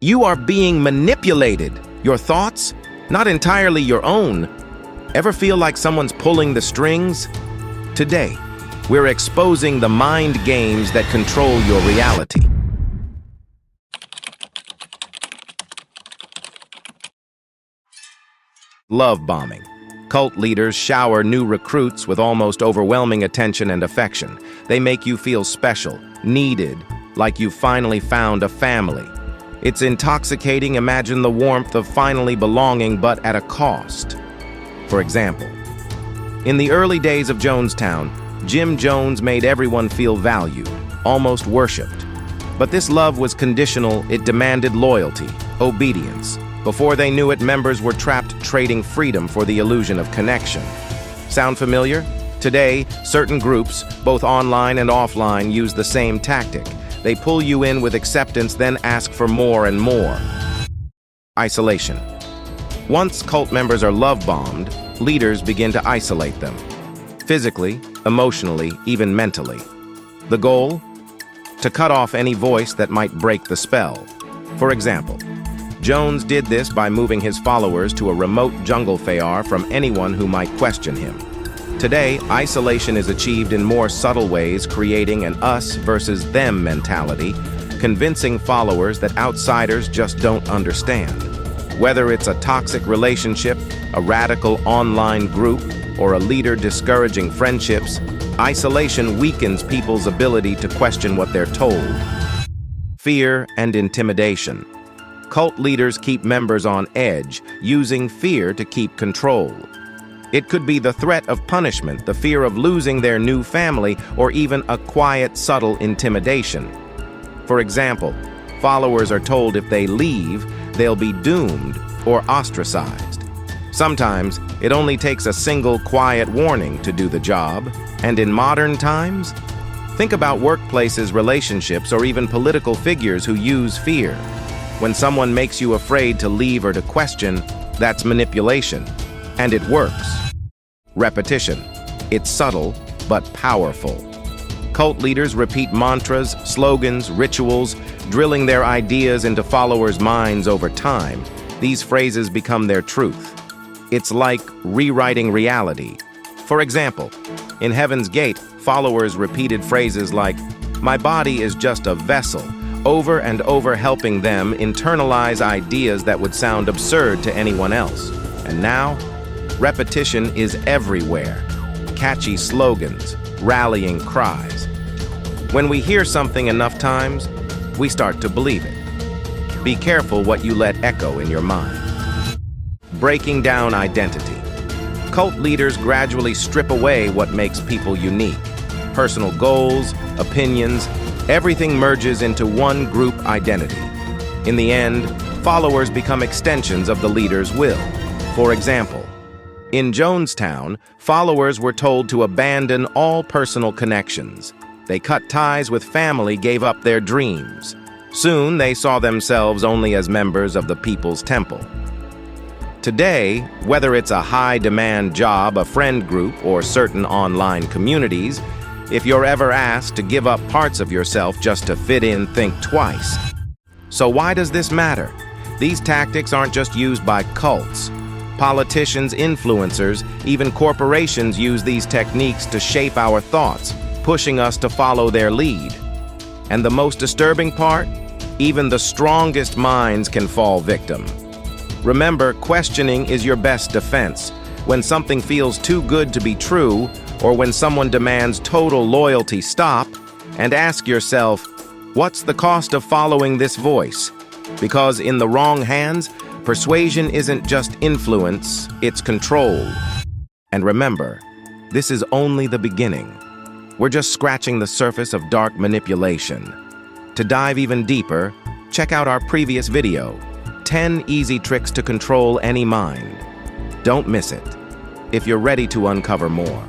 You are being manipulated. Your thoughts, not entirely your own. Ever feel like someone's pulling the strings? Today, we're exposing the mind games that control your reality. Love bombing. Cult leaders shower new recruits with almost overwhelming attention and affection. They make you feel special, needed, like you've finally found a family. It's intoxicating. Imagine the warmth of finally belonging, but at a cost. For example, in the early days of Jonestown, Jim Jones made everyone feel valued, almost worshipped. But this love was conditional. It demanded loyalty, obedience. Before they knew it, members were trapped trading freedom for the illusion of connection. Sound familiar? Today, certain groups, both online and offline, use the same tactic. They pull you in with acceptance, then ask for more and more. Isolation. Once cult members are love-bombed, leaders begin to isolate them. Physically, emotionally, even mentally. The goal? To cut off any voice that might break the spell. For example, Jones did this by moving his followers to a remote jungle fayar from anyone who might question him. Today, isolation is achieved in more subtle ways, creating an us versus them mentality, convincing followers that outsiders just don't understand. Whether it's a toxic relationship, a radical online group, or a leader discouraging friendships, isolation weakens people's ability to question what they're told. Fear and intimidation. Cult leaders keep members on edge, using fear to keep control. It could be the threat of punishment, the fear of losing their new family, or even a quiet, subtle intimidation. For example, followers are told if they leave, they'll be doomed or ostracized. Sometimes, it only takes a single quiet warning to do the job. And in modern times, think about workplaces, relationships, or even political figures who use fear. When someone makes you afraid to leave or to question, that's manipulation. And it works. Repetition. It's subtle, but powerful. Cult leaders repeat mantras, slogans, rituals, drilling their ideas into followers' minds over time. These phrases become their truth. It's like rewriting reality. For example, in Heaven's Gate, followers repeated phrases like, "My body is just a vessel," over and over, helping them internalize ideas that would sound absurd to anyone else. And now, repetition is everywhere. Catchy slogans, rallying cries. When we hear something enough times, we start to believe it. Be careful what you let echo in your mind. Breaking down identity. Cult leaders gradually strip away what makes people unique. Personal goals, opinions, everything merges into one group identity. In the end, followers become extensions of the leader's will. For example, in Jonestown, followers were told to abandon all personal connections. They cut ties with family, gave up their dreams. Soon, they saw themselves only as members of the People's Temple. Today, whether it's a high-demand job, a friend group, or certain online communities, if you're ever asked to give up parts of yourself just to fit in, think twice. So why does this matter? These tactics aren't just used by cults. Politicians, influencers, even corporations use these techniques to shape our thoughts, pushing us to follow their lead. And the most disturbing part? Even the strongest minds can fall victim. Remember, questioning is your best defense. When something feels too good to be true, or when someone demands total loyalty, stop and ask yourself, what's the cost of following this voice? Because in the wrong hands, persuasion isn't just influence, it's control. And remember, this is only the beginning. We're just scratching the surface of dark manipulation. To dive even deeper, check out our previous video, 10 Easy Tricks to Control Any Mind. Don't miss it, if you're ready to uncover more.